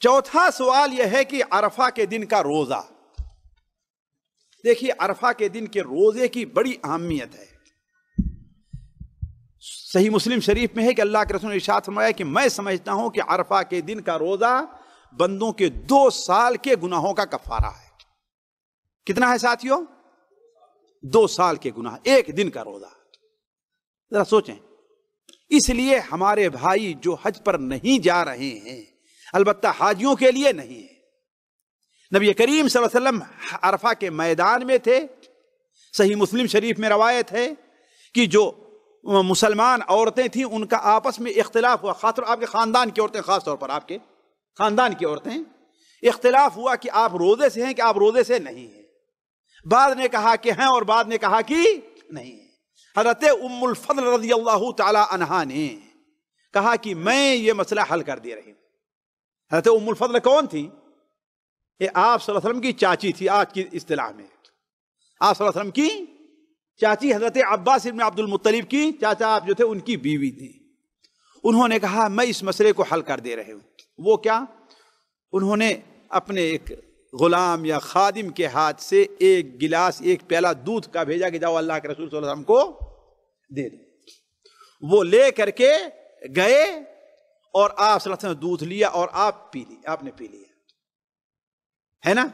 چوتھا سوال یہ ہے کہ عرفہ کے دن کا روزہ. دیکھیے عرفہ کے دن کے روزے کی بڑی اہمیت ہے. صحیح مسلم شریف میں ہے کہ اللہ کے رسول نے ارشاد فرمایا کہ میں سمجھتا ہوں کہ عرفہ کے دن کا روزہ بندوں کے 2 سال کے گناہوں کا کفارہ ہے. کتنا ہے ساتھیوں؟ 2 سال کے گناہ ایک دن کا روزہ. ذرا سوچیں. اس لیے ہمارے بھائی جو حج پر نہیں جا رہے ہیں، البتہ حاجیوں کے لیے نہیں ہے، نبی کریم صلی اللہ علیہ وسلم عرفہ کے میدان میں تھے. صحیح مسلم شریف میں روایت ہے کہ جو مسلمان عورتیں تھیں ان کا آپس میں اختلاف ہوا، خاص طور آپ کے خاندان کی عورتیں، خاص طور پر آپ کے خاندان کی عورتیں، اختلاف ہوا کہ آپ روزے سے ہیں کہ آپ روزے سے نہیں ہیں. بعض نے کہا کہ ہیں اور بعض نے کہا کہ نہیں ہیں. حضرت ام الفضل رضی اللہ تعالی عنہا نے کہا کہ میں یہ مسئلہ حل کر دے رہی ہوں. حضرت ام الفضل کون تھی؟ یہ آپ صلی اللہ علیہ وسلم کی چاچی تھی. آج کی اصطلاح میں آپ صلی اللہ علیہ وسلم کی چاچی، حضرت عباس ابن عبد المطلب کی چاچا آپ جو تھے ان کی بیوی تھی. انہوں نے کہا میں اس مسئلے کو حل کر دے رہے ہوں. وہ کیا؟ انہوں نے اپنے ایک غلام یا خادم کے ہاتھ سے ایک گلاس، ایک پیالہ دودھ کا بھیجا کہ جاؤ اللہ کے رسول صلی اللہ علیہ وسلم کو دے دو. وہ لے کر کے گئے اور آپ صلی اللہ علیہ وسلم نے دودھ لیا اور آپ نے پی لیا، ہے نا.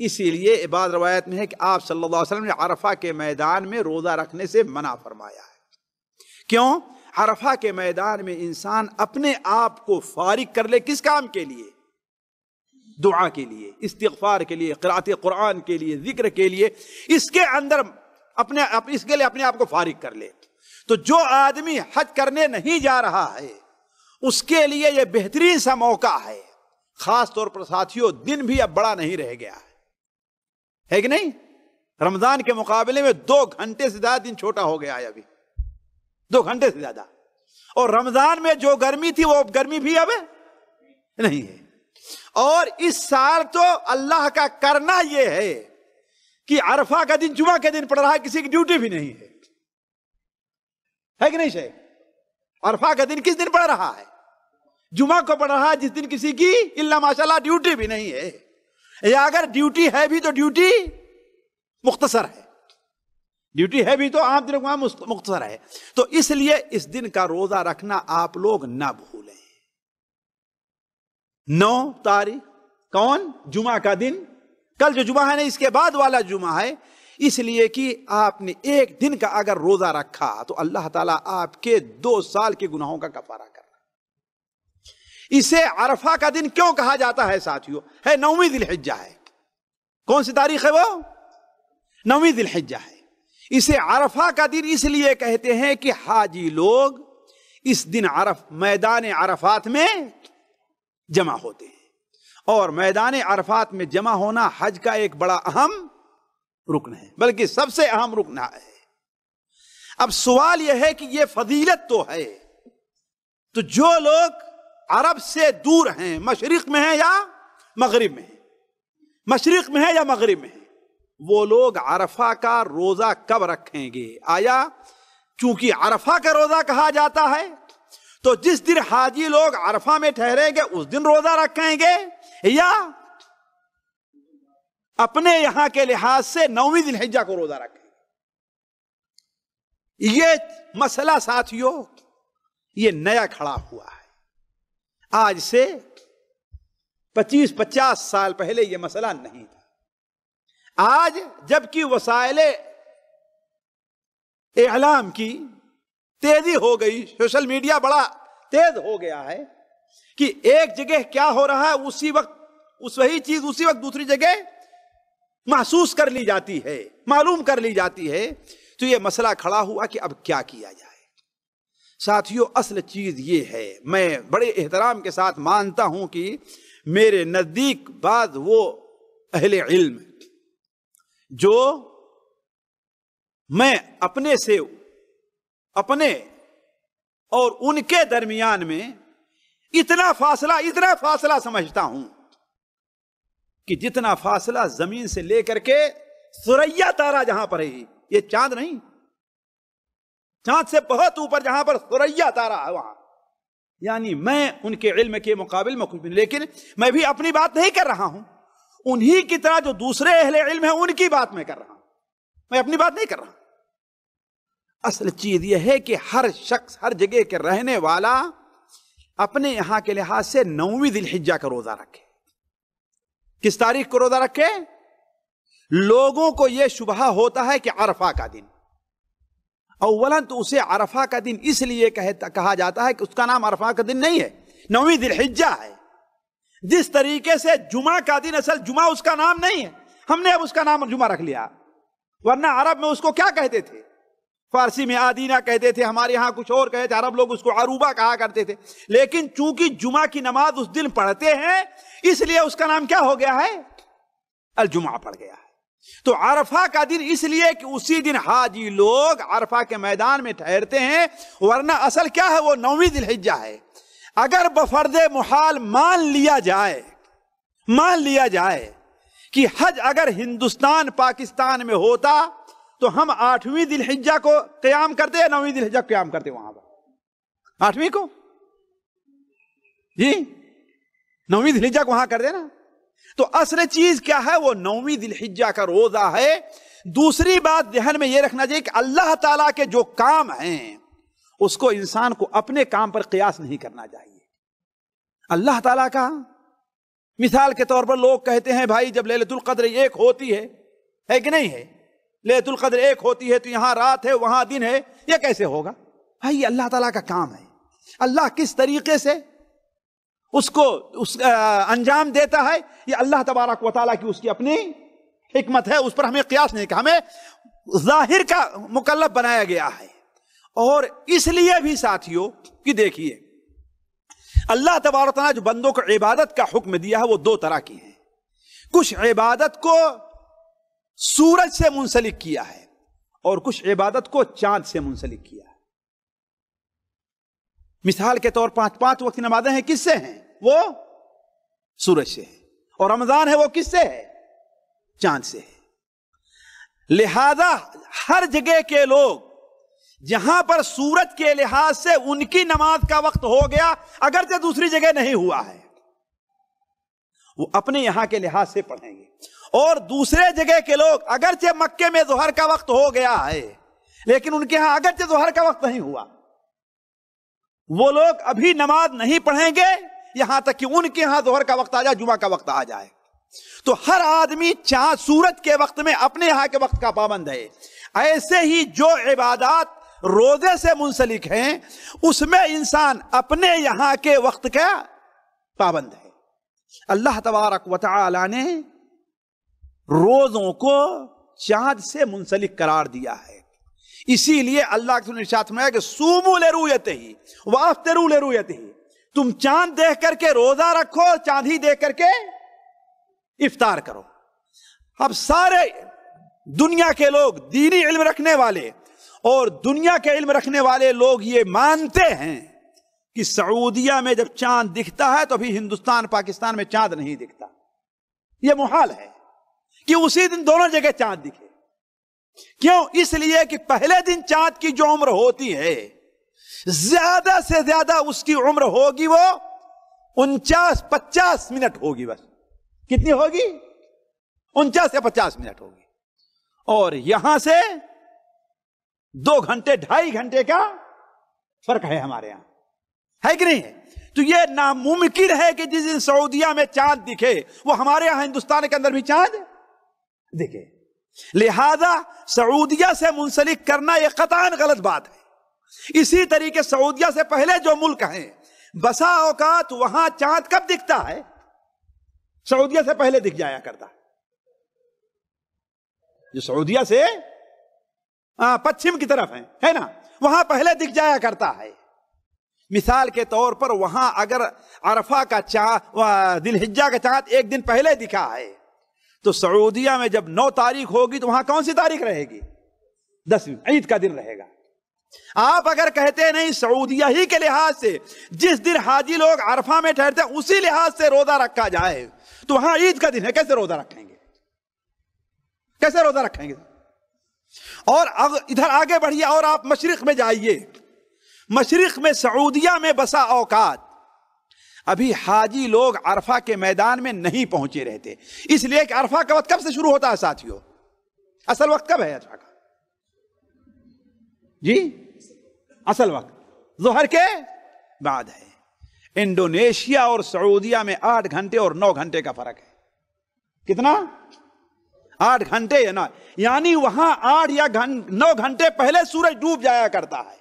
اسی لیے بعض روایت میں ہے کہ آپ صلی اللہ علیہ وسلم نے عرفہ کے میدان میں روزہ رکھنے سے منع فرمایا ہے. کیوں؟ عرفہ کے میدان میں انسان اپنے آپ کو فارغ کر لے. کس کام کے لیے؟ دعا کے لیے، استغفار کے لیے، قرأت قرآن کے لیے، ذکر کے لیے. اس کے اندر اس کے لیے اپنے آپ کو فارغ کر لے. تو جو آدمی حج کرنے نہیں جا رہا ہے اس کے لیے یہ بہترین سا موقع ہے. خاص طور پر ساتھیوں دن بھی اب بڑا نہیں رہ گیا ہے کہ نہیں؟ رمضان کے مقابلے میں 2 گھنٹے سے زیادہ دن چھوٹا ہو گیا ہے. ابھی 2 گھنٹے سے زیادہ. اور رمضان میں جو گرمی تھی وہ گرمی بھی اب نہیں ہے. اور اس سال تو اللہ کا کرنا یہ ہے کہ عرفہ کا دن جمعہ کے دن پڑ رہا ہے، کسی کی ڈیوٹی بھی نہیں ہے کہ نہیں شیخ؟ عرفہ کا دن کس دن پڑ رہا ہے؟ جمعہ کو پڑ رہا ہے، جس دن کسی کی الا ماشاءاللہ ڈیوٹی بھی نہیں ہے، یا اگر ڈیوٹی ہے بھی تو ڈیوٹی مختصر ہے. ڈیوٹی ہے بھی تو عام دنوں میں مختصر ہے. تو اس لیے اس دن کا روزہ رکھنا آپ لوگ نہ بھولیں. 9 تاریخ کون؟ جمعہ کا دن. کل جو جمعہ ہے نا اس کے بعد والا جمعہ ہے. اس لیے کہ آپ نے ایک دن کا اگر روزہ رکھا تو اللہ تعالیٰ آپ کے 2 سال کے گناہوں کا کفارہ کرنا. اسے عرفہ کا دن کیوں کہا جاتا ہے ساتھیوں؟ ہے 9ویں ذی الحجہ ہے. کون سی تاریخ ہے وہ؟ 9ویں ذی الحجہ ہے. اسے عرفہ کا دن اس لیے کہتے ہیں کہ حاجی لوگ اس دن میدان عرفات میں جمع ہوتے ہیں. اور میدان عرفات میں جمع ہونا حج کا ایک بڑا اہم رکن ہے، بلکہ سب سے اہم رکن ہے. اب سوال یہ ہے کہ یہ فضیلت تو ہے، تو جو لوگ عرب سے دور ہیں، مشرق میں ہیں یا مغرب میں ہیں، مشرق میں ہیں یا مغرب میں ہیں، وہ لوگ عرفہ کا روزہ کب رکھیں گے؟ آیا چونکہ عرفہ کا روزہ کہا جاتا ہے تو جس دن حاجی لوگ عرفہ میں ٹھہریں گے اس دن روزہ رکھیں گے، یا اپنے یہاں کے لحاظ سے 9ویں ذی الحجہ کو روزہ رکھیں گے؟ یہ مسئلہ ساتھیوں یہ نیا کھڑا ہوا ہے. آج سے 25-50 سال پہلے یہ مسئلہ نہیں تھا. آج جبکہ وسائل اعلام کی تیزی ہو گئی، سوشل میڈیا بڑا تیز ہو گیا ہے کہ ایک جگہ کیا ہو رہا ہے اسی وقت وہی چیز اسی وقت دوسری جگہ محسوس کر لی جاتی ہے، معلوم کر لی جاتی ہے. تو یہ مسئلہ کھڑا ہوا کہ اب کیا کیا جائے. ساتھیوں اصل چیز یہ ہے، میں بڑے احترام کے ساتھ مانتا ہوں کہ میرے نزدیک بعض وہ اہل علم جو میں اپنے اور ان کے درمیان میں اتنا فاصلہ سمجھتا ہوں کہ جتنا فاصلہ زمین سے لے کر کے ثریا تارا جہاں پر ہے، یہ چاند نہیں، چاند سے بہت اوپر جہاں پر ثریا تارا ہے وہاں یعنی میں ان کے علم کے مقابل میں کچھ بھی، لیکن میں بھی اپنی بات نہیں کر رہا ہوں، انہی کی طرح جو دوسرے اہل علم ہیں ان کی بات میں کر رہا ہوں، میں اپنی بات نہیں کر رہا ہوں۔ اصل چیز یہ ہے کہ ہر شخص، ہر جگہ کے رہنے والا اپنے یہاں کے لحاظ سے 9ویں ذی الحجہ کا روزہ رکھے۔ کس تاریخ کو روزہ رکھے؟ لوگوں کو یہ شبہ ہوتا ہے کہ عرفہ کا دن، اولاً تو اسے عرفہ کا دن اس لیے کہا جاتا ہے کہ اس کا نام عرفہ کا دن نہیں ہے، 9ویں ذی الحجہ ہے۔ جس طریقے سے جمعہ کا دن اصل جمعہ اس کا نام نہیں ہے، ہم نے اب اس کا نام جمعہ رکھ لیا، ورنہ عرب میں اس کو کیا کہتے تھے؟ فارسی میں آدینہ کہتے تھے، ہمارے ہاں کچھ اور کہتے تھے، عرب لوگ اس کو عروبہ کہا کرتے تھے، لیکن چونکہ جمعہ کی نماز اس دن پڑھتے ہیں اس لیے اس کا نام کیا ہو گیا ہے؟ الجمعہ پڑ گیا ہے۔ تو عرفہ کا دن اس لیے کہ اسی دن حاجی لوگ عرفہ کے میدان میں ٹھہرتے ہیں، ورنہ اصل کیا ہے؟ وہ 9ویں ذی الحجہ ہے۔ اگر بفرض محال مان لیا جائے کہ حج اگر ہندوستان پاکستان میں ہوتا تو ہم 8ویں ذی الحجہ کو قیام کرتے یا 9ویں ذی الحجہ کو قیام کرتے؟ وہاں پر 8ویں کو، جی 9ویں ذی الحجہ کو وہاں کر دینا۔ تو اصل چیز کیا ہے؟ وہ 9ویں ذی الحجہ کا روزہ ہے۔ دوسری بات ذہن میں یہ رکھنا چاہیے کہ اللہ تعالیٰ کے جو کام ہیں اس کو انسان کو اپنے کام پر قیاس نہیں کرنا چاہیے۔ اللہ تعالیٰ کا مثال کے طور پر لوگ کہتے ہیں بھائی جب لیلۃ القدر ایک ہوتی ہے کہ نہیں ہے؟ لیلۃ القدر ایک ہوتی ہے تو یہاں رات ہے وہاں دن ہے، یہ کیسے ہوگا؟ بھائی یہ اللہ تعالیٰ کا کام ہے، اللہ کس طریقے سے اس کو انجام دیتا ہے یہ اللہ تبارک و تعالیٰ کی اس کی اپنی حکمت ہے، اس پر ہمیں قیاس نہیں کہ ہمیں ظاہر کا مکلف بنایا گیا ہے۔ اور اس لیے بھی ساتھیوں کہ دیکھیے اللہ تبارک و تعالیٰ جو بندوں کو عبادت کا حکم دیا ہے وہ 2 طرح کی ہیں۔ کچھ عبادت کو سورج سے منسلک کیا ہے اور کچھ عبادت کو چاند سے منسلک کیا ہے۔ مثال کے طور 5 وقت نمازیں ہیں، کس سے ہیں؟ وہ سورج سے ہے، اور رمضان ہے وہ کس سے ہے؟ چاند سے ہے۔ لہذا ہر جگہ کے لوگ جہاں پر سورج کے لحاظ سے ان کی نماز کا وقت ہو گیا اگرچہ دوسری جگہ نہیں ہوا ہے، وہ اپنے یہاں کے لحاظ سے پڑھیں گے، اور دوسرے جگہ کے لوگ اگرچہ مکے میں ظہر کا وقت ہو گیا ہے لیکن ان کے ہاں اگرچہ ظہر کا وقت نہیں ہوا، وہ لوگ ابھی نماز نہیں پڑھیں گے یہاں تک کہ ان کے ہاں ظہر کا وقت آ جائے، جمعہ کا وقت آ جائے۔ تو ہر آدمی سورج کے وقت میں اپنے یہاں کے وقت کا پابند ہے۔ ایسے ہی جو عبادات روزے سے منسلک ہیں اس میں انسان اپنے یہاں کے وقت کا پابند ہے۔ اللہ تبارک و تعالی نے روزوں کو چاند سے منسلک قرار دیا ہے، اسی لیے اللہ کے ارشاد فرمایا کہ صوموا لرؤیتہ وافطروا لرؤیتہ، تم چاند دیکھ کر کے روزہ رکھو، چاند ہی دیکھ کر کے افطار کرو۔ اب سارے دنیا کے لوگ، دینی علم رکھنے والے اور دنیا کے علم رکھنے والے لوگ یہ مانتے ہیں کہ سعودیہ میں جب چاند دکھتا ہے تو ابھی ہندوستان پاکستان میں چاند نہیں دکھتا، یہ محال ہے کہ اسی دن دونوں جگہ چاند دکھے۔ کیوں؟ اس لیے کہ پہلے دن چاند کی جو عمر ہوتی ہے زیادہ سے زیادہ اس کی عمر ہوگی وہ 49-50 منٹ ہوگی، بس کتنی ہوگی؟ 49 یا 50 منٹ ہوگی، اور یہاں سے 2 گھنٹے 2.5 گھنٹے کا فرق ہے ہمارے یہاں، ہے کہ نہیں ہے؟ تو یہ ناممکن ہے کہ جس دن سعودیہ میں چاند دکھے وہ ہمارے یہاں ہندوستان کے اندر بھی چاند دکھے۔ لہذا سعودیہ سے منسلک کرنا یہ قطعاً غلط بات ہے۔ اسی طریقے سعودیہ سے پہلے جو ملک ہیں بسا اوقات وہاں چاند کب دکھتا ہے؟ سعودیہ سے پہلے دکھ جایا کرتا ہے۔ جو سعودیہ سے پچھم کی طرف ہے نا، وہاں پہلے دکھ جایا کرتا ہے۔ مثال کے طور پر وہاں اگر عرفہ کا ذی الحجہ کا چاند ایک دن پہلے دکھا ہے تو سعودیہ میں جب 9 تاریخ ہوگی تو وہاں کون سی تاریخ رہے گی؟ 10ویں، عید کا دن رہے گا۔ آپ اگر کہتے نہیں سعودیہ ہی کے لحاظ سے جس دن حاجی لوگ عرفہ میں ٹھہرتے ہیں اسی لحاظ سے روزہ رکھا جائے تو وہاں عید کا دن ہے، کیسے روزہ رکھیں گے؟ کیسے روزہ رکھیں گے؟ اور ادھر آگے بڑھیے اور آپ مشرق میں جائیے، مشرق میں سعودیہ میں بسا اوقات ابھی حاجی لوگ عرفہ کے میدان میں نہیں پہنچے رہتے، اس لیے کہ عرفہ کا وقت کب سے شروع ہوتا ہے ساتھیوں؟ اصل وقت کب ہے عرفہ کا؟ جی اصل وقت ظہر کے بعد ہے۔ انڈونیشیا اور سعودیہ میں 8 گھنٹے اور 9 گھنٹے کا فرق ہے۔ کتنا؟ 8 گھنٹے یا 9، یعنی وہاں 8 یا 9 گھنٹے پہلے سورج ڈوب جایا کرتا ہے۔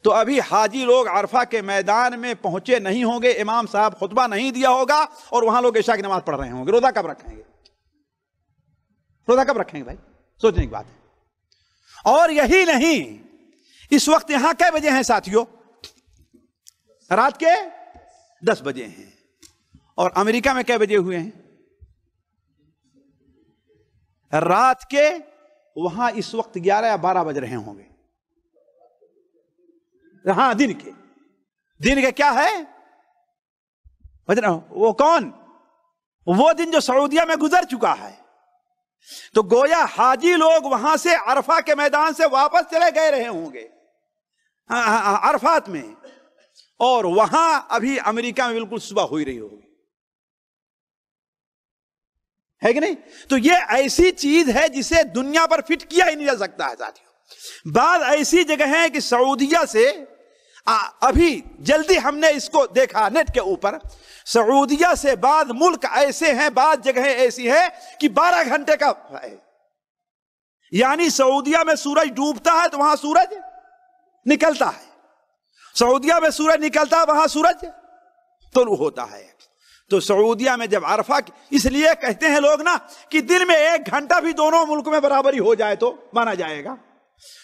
تو ابھی حاجی لوگ عرفہ کے میدان میں پہنچے نہیں ہوں گے، امام صاحب خطبہ نہیں دیا ہوگا، اور وہاں لوگ عشاء کی نماز پڑھ رہے ہوں گے۔ روزہ کب رکھیں گے؟ روزہ کب رکھیں گے بھائی؟ سوچنے کی بات ہے۔ اور یہی نہیں، اس وقت یہاں کئے بجے ہیں ساتھیوں؟ رات کے 10 بجے ہیں۔ اور امریکہ میں کئے بجے ہوئے ہیں؟ رات کے وہاں اس وقت 11 یا 12 بج رہے ہوں گے۔ ہاں دن کے کیا ہے؟ وہ کون؟ وہ دن جو سعودیہ میں گزر چکا ہے۔ تو گویا حاجی لوگ وہاں سے عرفہ کے میدان سے واپس چلے گئے رہے ہوں گے عرفات میں، اور وہاں ابھی امریکہ میں بالکل صبح ہوئی رہی ہوگی، ہے کہ نہیں؟ تو یہ ایسی چیز ہے جسے دنیا پر فٹ کیا ہی نہیں جا سکتا ہے ساتھیوں۔ بعض ایسی جگہ ہیں کہ سعودیہ سے ابھی جلدی ہم نے اس کو دیکھا نیٹ کے اوپر، سعودیہ سے بعض ملک ایسے ہیں، بعض جگہیں ایسی ہیں کہ 12 گھنٹے کا ہے۔ یعنی سعودیہ میں سورج ڈوبتا ہے تو وہاں سورج نکلتا ہے، سعودیہ میں سورج نکلتا ہے وہاں سورج طلوع ہوتا ہے۔ تو سعودیہ میں جب عرفہ، اس لیے کہتے ہیں لوگ نا کہ دن میں 1 گھنٹہ بھی دونوں ملک میں برابری ہو جائے تو مانا جائے گا۔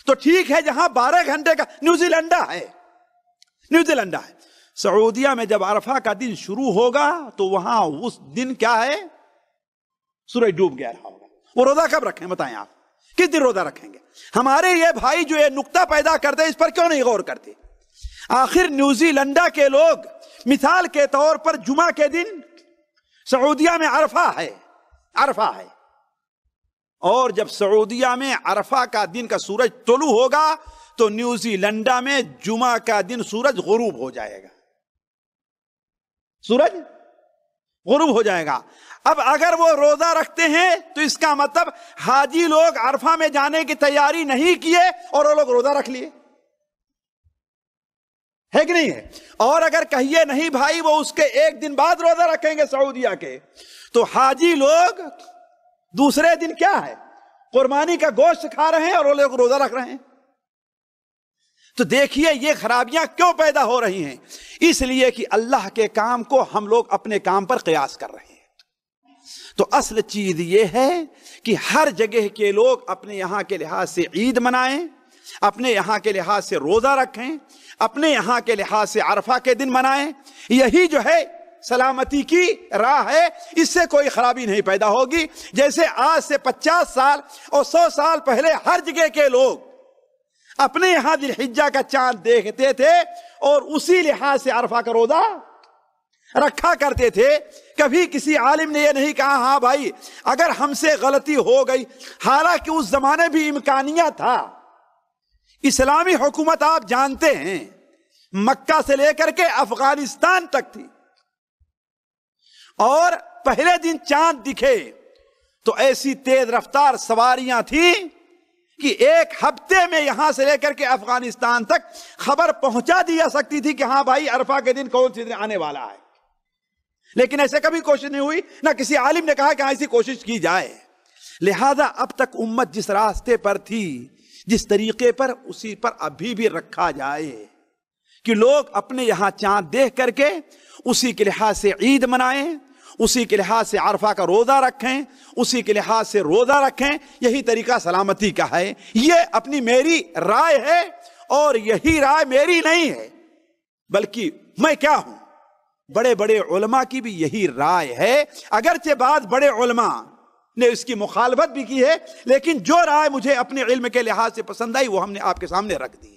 تو ٹھیک ہے، جہاں 12 گھنٹے کا نیوزی لینڈا ہے، سعودیہ میں جب عرفہ کا دن شروع ہوگا تو وہاں اس دن کیا ہے؟ سورج ڈوب گیا رہا ہوگا۔ وہ روزہ کب رکھیں بتائیں آپ؟ کس دن روزہ رکھیں گے؟ ہمارے یہ بھائی جو یہ نقطہ پیدا کرتے اس پر کیوں نہیں غور کرتے؟ آخر نیوزی لینڈا کے لوگ مثال کے طور پر جمعہ کے دن سعودیہ میں عرفہ ہے، اور جب سعودیہ میں عرفہ کا دن کا سورج طلوع ہوگا تو نیوزی لینڈا میں جمعہ کا دن سورج غروب ہو جائے گا، سورج غروب ہو جائے گا۔ اب اگر وہ روزہ رکھتے ہیں تو اس کا مطلب حاجی لوگ عرفہ میں جانے کی تیاری نہیں کیے اور وہ لوگ روزہ رکھ لیے، ہے کہ نہیں ہے؟ اور اگر کہیے نہیں بھائی وہ اس کے 1 دن بعد روزہ رکھیں گے سعودیہ کے، تو حاجی لوگ دوسرے دن کیا ہے؟ قربانی کا گوشت کھا رہے ہیں اور وہ لوگ روزہ رکھ رہے ہیں۔ تو دیکھیے یہ خرابیاں کیوں پیدا ہو رہی ہیں؟ اس لیے کہ اللہ کے کام کو ہم لوگ اپنے کام پر قیاس کر رہے ہیں۔ تو اصل چیز یہ ہے کہ ہر جگہ کے لوگ اپنے یہاں کے لحاظ سے عید منائیں، اپنے یہاں کے لحاظ سے روزہ رکھیں، اپنے یہاں کے لحاظ سے عرفہ کے دن منائیں۔ یہی جو ہے سلامتی کی راہ ہے، اس سے کوئی خرابی نہیں پیدا ہوگی۔ جیسے آج سے 50 سال اور 100 سال پہلے ہر جگہ کے لوگ اپنے یہاں ذی الحجہ کا چاند دیکھتے تھے اور اسی لحاظ سے عرفہ کا روزہ رکھا کرتے تھے۔ کبھی کسی عالم نے یہ نہیں کہا ہاں بھائی اگر ہم سے غلطی ہو گئی، حالانکہ اس زمانے بھی امکانیہ تھا۔ اسلامی حکومت آپ جانتے ہیں مکہ سے لے کر کے افغانستان تک تھی، اور پہلے دن چاند دکھے تو ایسی تیز رفتار سواریاں تھیں کہ 1 ہفتے میں یہاں سے لے کر کے افغانستان تک خبر پہنچا دی جا سکتی تھی کہ ہاں بھائی عرفہ کے دن کون سی دن آنے والا ہے۔ لیکن ایسے کبھی کوشش نہیں ہوئی، نہ کسی عالم نے کہا کہ ایسی کوشش کی جائے۔ لہذا اب تک امت جس راستے پر تھی، جس طریقے پر، اسی پر ابھی بھی رکھا جائے کہ لوگ اپنے یہاں چاند دیکھ کر کے اسی کے لحاظ سے عید منائیں، اسی کے لحاظ سے عرفہ کا روزہ رکھیں، اسی کے لحاظ سے روزہ رکھیں۔ یہی طریقہ سلامتی کا ہے۔ یہ اپنی میری رائے ہے، اور یہی رائے میری نہیں ہے بلکہ میں کیا ہوں، بڑے بڑے علماء کی بھی یہی رائے ہے۔ اگرچہ بعض بڑے علماء نے اس کی مخالفت بھی کی ہے، لیکن جو رائے مجھے اپنے علم کے لحاظ سے پسند آئی وہ ہم نے آپ کے سامنے رکھ دی۔